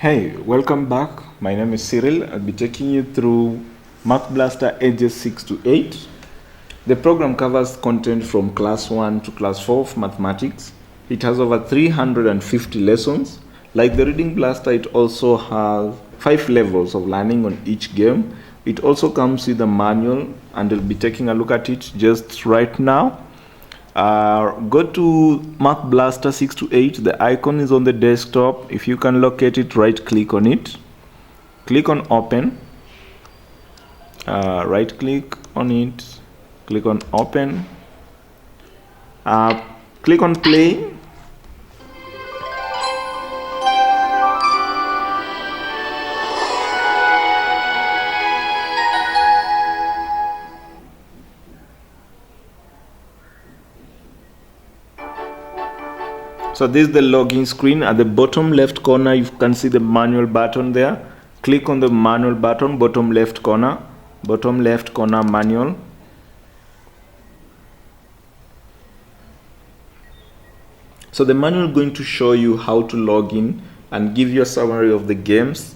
Hey, welcome back. My name is Cyril. I'll be taking you through Math Blaster ages 6 to 8. The program covers content from class 1 to class 4 of mathematics. It has over 350 lessons. Like the Reading Blaster, it also has 5 levels of learning on each game. It also comes with a manual, and I'll be taking a look at it just right now. Go to Math Blaster 6 to 8. The icon is on the desktop. If you can locate it, right click on it. Click on open. Right click on it. Click on open. Click on play. So this is the login screen. At the bottom left corner, you can see the manual button there. Click on the manual button, bottom left corner manual. So the manual is going to show you how to log in and give you a summary of the games.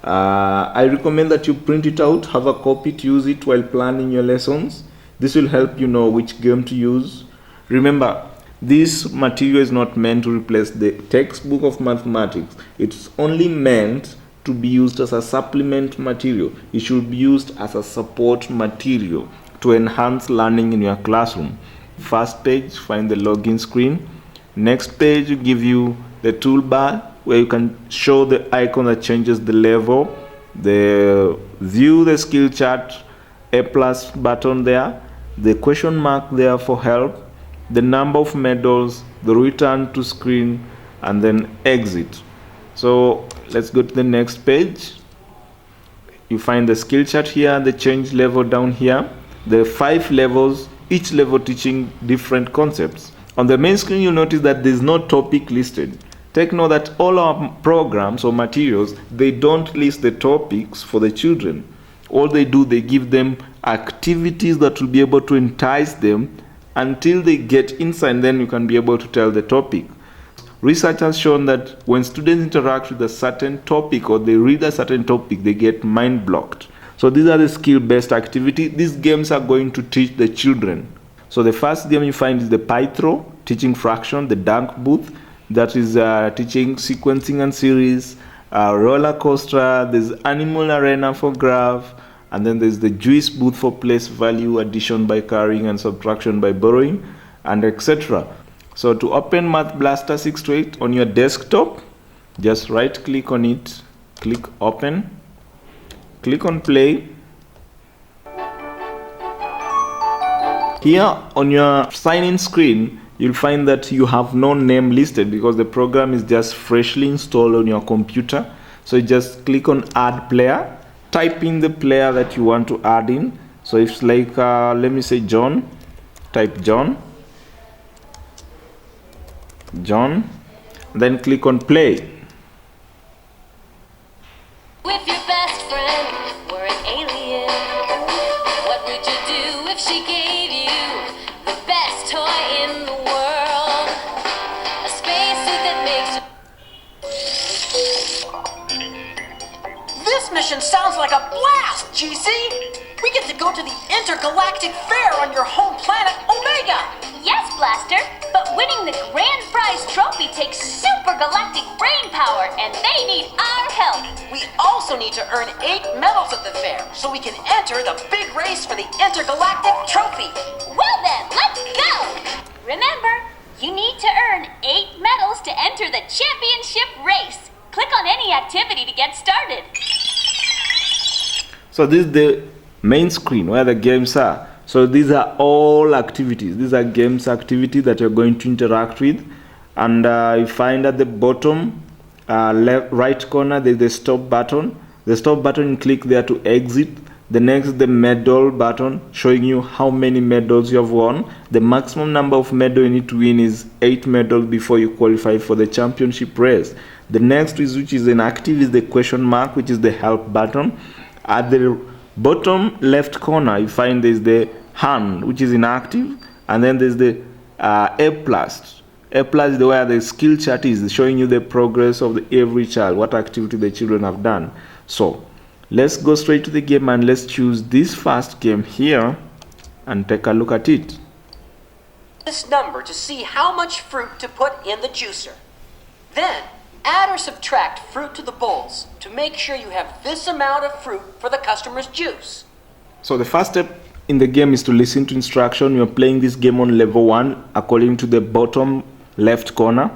I recommend that you print it out, have a copy to use it while planning your lessons. This will help you know which game to use. Remember, this material is not meant to replace the textbook of mathematics. It's only meant to be used as a supplement material. It should be used as a support material to enhance learning in your classroom. First page, find the login screen. Next page will give you the toolbar where you can show the icon that changes the level, the view the skill chart, A+ button there, the question mark there for help, the number of medals, the return to screen, and then exit. So let's go to the next page. You find the skill chart here, the change level down here, the 5 levels, each level teaching different concepts. On the main screen, you'll notice that there's no topic listed. Take note that all our programs or materials, they don't list the topics for the children. All they do, they give them activities that will be able to entice them until they get inside, then you can be able to tell the topic. Research has shown that when students interact with a certain topic or they read a certain topic, they get mind blocked. So these are the skill-based activities. These games are going to teach the children. So the first game you find is the Pythro, teaching fraction, the Dunk Booth, that is teaching sequencing and series, roller coaster, there's animal arena for graph, and then there's the Juice Booth for place value, addition by carrying and subtraction by borrowing, and etc. So to open Math Blaster 6 to 8 on your desktop, just right click on it, click open, click on play. Here on your sign-in screen, you'll find that you have no name listed because the program is just freshly installed on your computer. So you just click on add player. Type in the player that you want to add in. So if it's like, let me say John, type John, then click on play. If your best friend were an alien, what would you do if she gave you the best toy in the world? A spacesuit that makes This mission sounds like a blast, GC! We get to go to the Intergalactic Fair on your home planet, Omega! Yes, Blaster, but winning the grand prize trophy takes super galactic brain power, and they need our help. We also need to earn 8 medals at the fair, so we can enter the big race for the Intergalactic Trophy. Well then, let's go! Remember, you need to earn 8 medals to enter the championship race. Click on any activity to get started. So this is the main screen where the games are. So these are all activities. These are games activities that you're going to interact with. And you find at the bottom left right corner there's the stop button. The stop button, you click there to exit. The next is the medal button, showing you how many medals you have won. The maximum number of medals you need to win is 8 medals before you qualify for the championship race. The next is, which is inactive, is the question mark, which is the help button. At the bottom left corner, you find there's the hand, which is inactive, and then there's the A+, A plus is where the skill chart is showing you the progress of every child, what activity the children have done. So let's go straight to the game and let's choose this first game here and take a look at it. This number to see how much fruit to put in the juicer. Then, add or subtract fruit to the bowls to make sure you have this amount of fruit for the customer's juice. So the first step in the game is to listen to instruction. You're playing this game on level 1 according to the bottom left corner.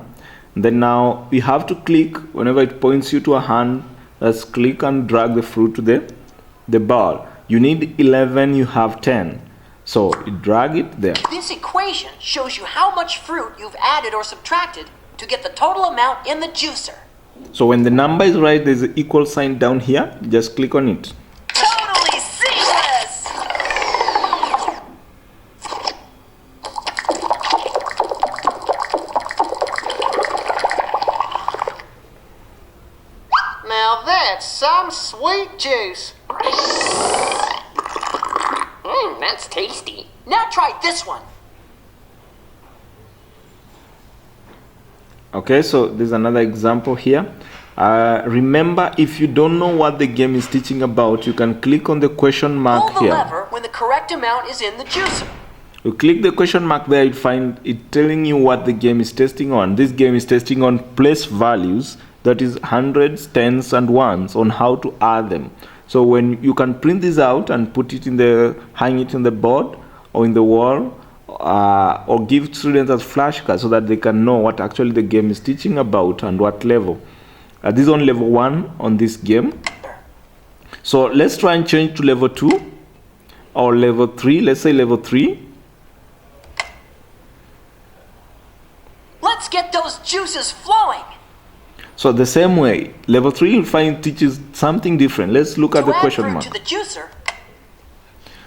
Then now we have to click whenever it points you to a hand. Let's click and drag the fruit to the bowl. You need 11, you have 10. So you drag it there. This equation shows you how much fruit you've added or subtracted to get the total amount in the juicer. So when the number is right, there's an equal sign down here. Just click on it. Totally seamless! Now that's some sweet juice. That's tasty. Now try this one. Okay, so there's another example here. Remember, if you don't know what the game is teaching about, you can click on the question mark Pull the here. lever when the correct amount is in the juicer. You click the question mark there, you find it telling you what the game is testing on. This game is testing on place values, that is hundreds, tens and ones, on how to add them. So when you can print this out and put it hang it in the board or in the wall, or give students as flashcards so that they can know what actually the game is teaching about and what level. This is on level 1 on this game. So let's try and change to level 2 or level 3. Let's say level 3. Let's get those juices flowing. So the same way, level 3 you'll find teaches something different. Let's look at the question mark. To the juicer,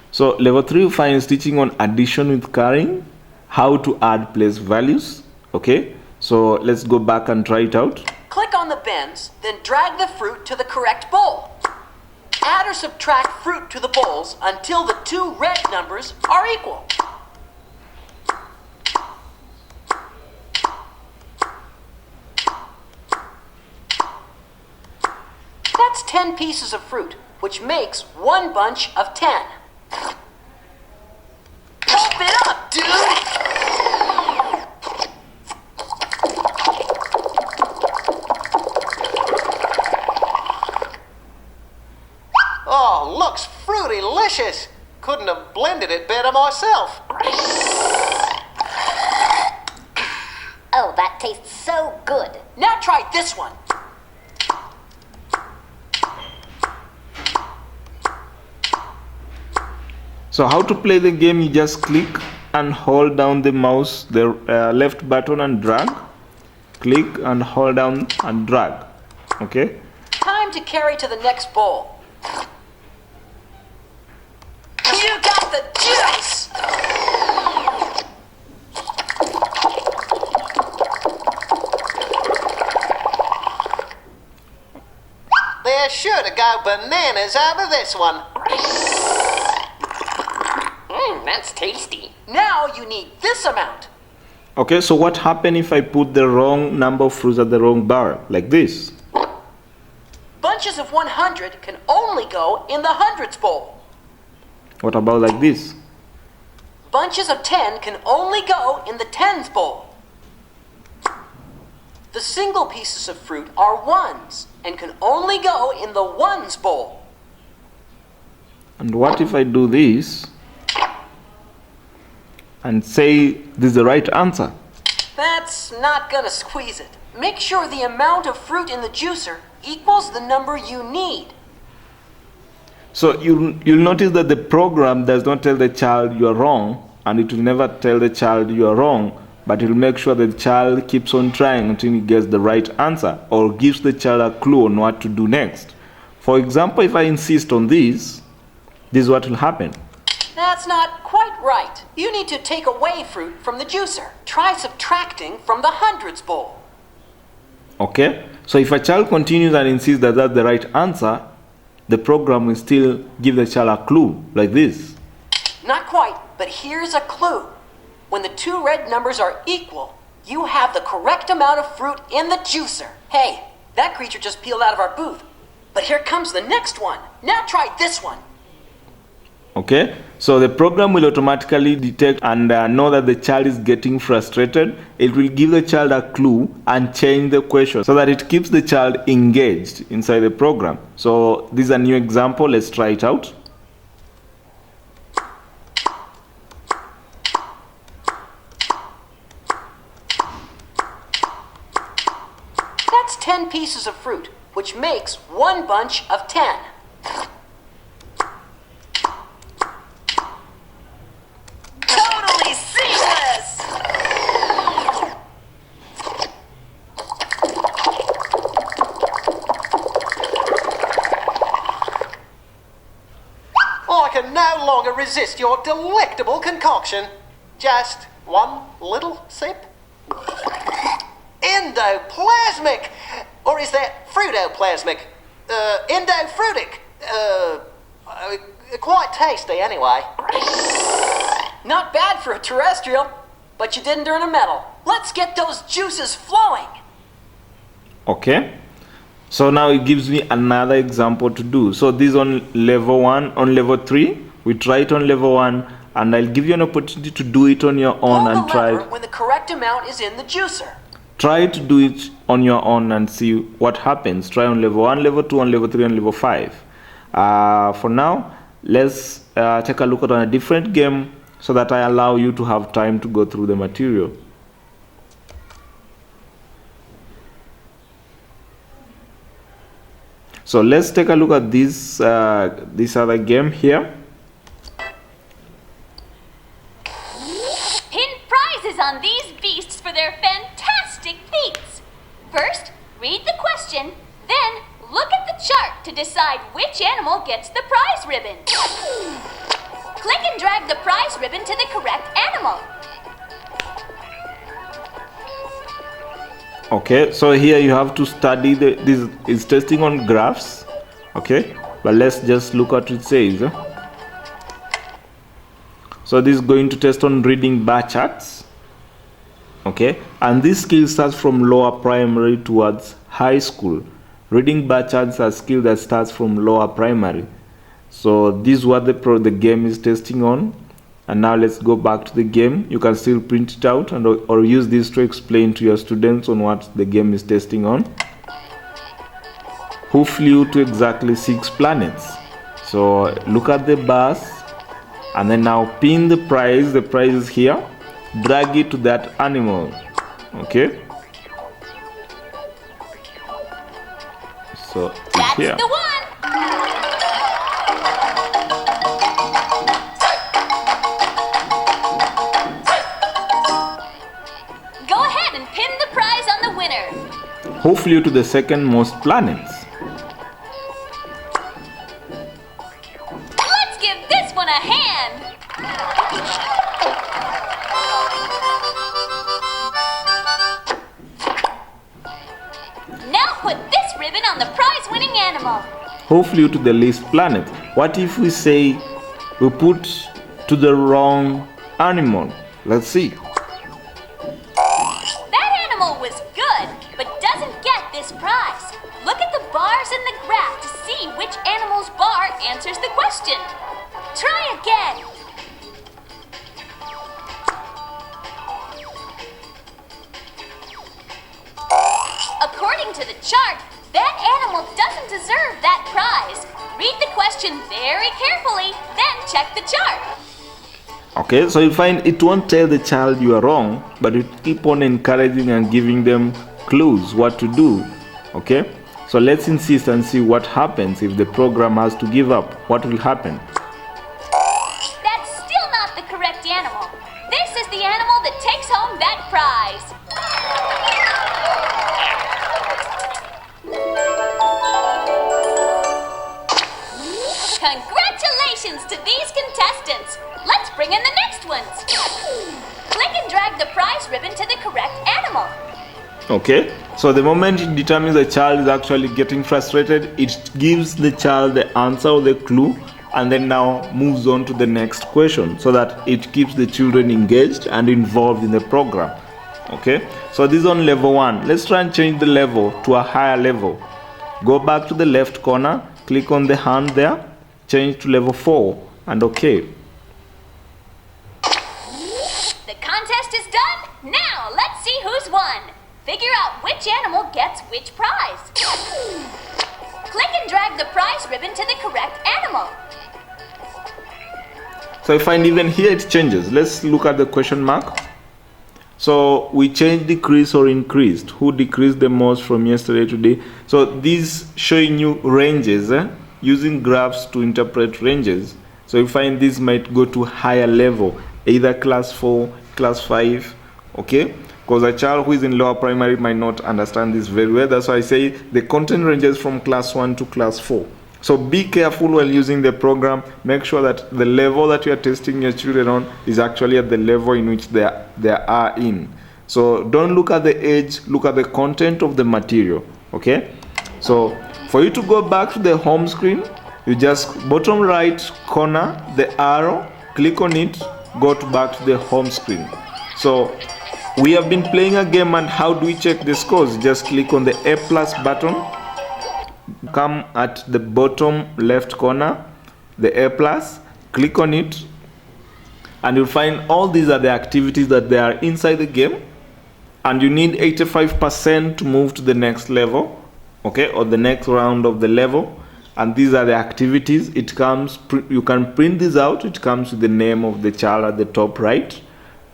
so level 3 you find is teaching on addition with carrying, how to add place values. Okay, so let's go back and try it out. click on the bins, then drag the fruit to the correct bowl. Add or subtract fruit to the bowls until the two red numbers are equal. That's 10 pieces of fruit, which makes one bunch of 10. Pump it up, dude! Oh, looks fruity-licious. Couldn't have blended it better myself. Oh, that tastes so good. Now try this one. So how to play the game, you just click and hold down the mouse, the left button and drag. Click and hold down and drag. Okay. Time to carry to the next bowl. You got the juice! They're sure to go bananas over this one. That's tasty. Now you need this amount. Okay, so what happens if I put the wrong number of fruits at the wrong bar, like this? Bunches of 100 can only go in the hundreds bowl. What about like this? Bunches of 10 can only go in the tens bowl. The single pieces of fruit are ones and can only go in the ones bowl. And what if I do this and say this is the right answer? That's not gonna squeeze it. Make sure the amount of fruit in the juicer equals the number you need. So you'll notice that the program does not tell the child you are wrong, and it will never tell the child you are wrong, but it will make sure that the child keeps on trying until he gets the right answer or gives the child a clue on what to do next. For example, if I insist on this is what will happen. That's not quite right. You need to take away fruit from the juicer. Try subtracting from the hundreds bowl. Okay, so if a child continues and insists that that's the right answer, the program will still give the child a clue like this. Not quite, but here's a clue. When the two red numbers are equal, You have the correct amount of fruit in the juicer. Hey, that creature just peeled out of our booth. But here comes the next one. Now try this one. Okay, so the program will automatically detect and know that the child is getting frustrated. It will give the child a clue and change the question so that it keeps the child engaged inside the program. So this is a new example. Let's try it out. That's 10 pieces of fruit, which makes one bunch of 10. Totally seamless! I can no longer resist your delectable concoction. Just one little sip. Endoplasmic! Or is that fruitoplasmic? Endofruitic. Quite tasty anyway. Not bad for a terrestrial, but you didn't earn a medal. Let's get those juices flowing. Okay, so now it gives me another example to do. So this on level 1, on level 3, we try it on level 1, and I'll give you an opportunity to do it on your own Pull and the try lever it. when the correct amount is in the juicer. Try to do it on your own and see what happens. Try on level 1, level 2, on level 3, and level 5. For now, let's take a look at a different game so that I allow you to have time to go through the material. So let's take a look at this other game here. Pin prizes on these beasts for their fantastic feats. First, read the question, then look at the chart to decide which animal gets the prize ribbon. Click and drag the prize ribbon to the correct animal. Okay, so here you have to study this is testing on graphs. Okay, but let's just look at what it says. So this is going to test on reading bar charts. Okay, and this skill starts from lower primary towards high school. Reading bar charts are a skill that starts from lower primary. So this is what the game is testing on. And now let's go back to the game. You can still print it out and or use this to explain to your students on what the game is testing on. Who flew to exactly 6 planets? So look at the bars and then now pin the prize. The prize is here. Drag it to that animal. Okay. So it's That's here. the one! Go ahead and pin the prize on the winner. Who flew to the second most planets? Let's give this one a hand. Now put this ribbon on the prize-winning animal. Who flew to the least planet? What if we say we put to the wrong animal? Let's see. That animal was good, but doesn't get this prize. Look at the bars in the graph to see which animal's bar answers the question. Try again. According to the chart, that animal doesn't deserve that prize. Read the question very carefully, then check the chart. Okay, so you find it won't tell the child you are wrong, but it keep on encouraging and giving them clues what to do. Okay, so let's insist and see what happens if the program has to give up. What will happen? That's still not the correct animal. This is the animal that takes home that prize. Congratulations to these contestants. Let's bring in the next ones. Click and drag the prize ribbon to the correct animal. Okay, so the moment it determines the child is actually getting frustrated, it gives the child the answer or the clue and then now moves on to the next question so that it keeps the children engaged and involved in the program. Okay, so this is on level 1. Let's try and change the level to a higher level. Go back to the left corner, click on the hand there, change to level 4, and okay. The contest is done. Now let's see who's won. Figure out which animal gets which prize. Click and drag the prize ribbon to the correct animal. So I find even here it changes. Let's look at the question mark. So we changed decrease or increased. Who decreased the most from yesterday to today? So these showing you ranges, using graphs to interpret ranges. So you find this might go to higher level, either class 4, class 5, okay? Because a child who is in lower primary might not understand this very well. That's why I say the content ranges from class 1 to class 4. So be careful while using the program. Make sure that the level that you are testing your children on is actually at the level in which they are in. So don't look at the age, look at the content of the material, okay? So for you to go back to the home screen, you just bottom right corner, the arrow, click on it, go back to the home screen. So we have been playing a game, and how do we check the scores? Just click on the A+ button. Come at the bottom left corner, the A+, click on it, and you'll find all these are the activities that they are inside the game, and you need 85% to move to the next level, okay, or the next round of the level. And these are the activities. It comes, you can print this out. It comes with the name of the child at the top right,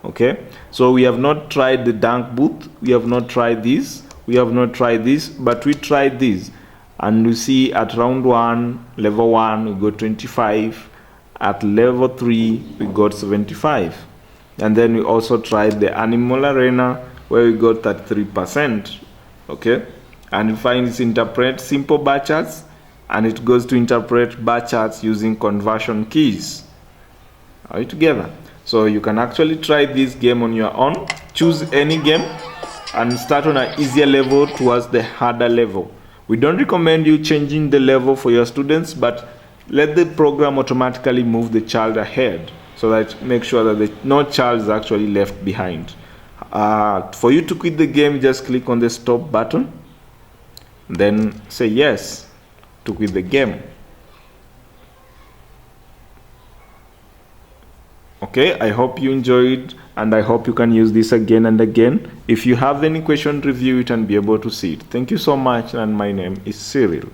okay? So we have not tried the dunk booth, we have not tried this, we have not tried this, but we tried this. And you see at round 1, level 1, we got 25. At level 3, we got 75. And then we also tried the animal arena, where we got 33%. Okay? And you find this interpret simple bar charts, and it goes to interpret bar charts using conversion keys. Are you together? So you can actually try this game on your own. Choose any game and start on an easier level towards the harder level. We don't recommend you changing the level for your students, but let the program automatically move the child ahead, so that make sure that no child is actually left behind. For you to quit the game, just click on the stop button, then say yes to quit the game. Okay, I hope you enjoyed, and I hope you can use this again and again. If you have any question, review it and be able to see it. Thank you so much, and my name is Cyril.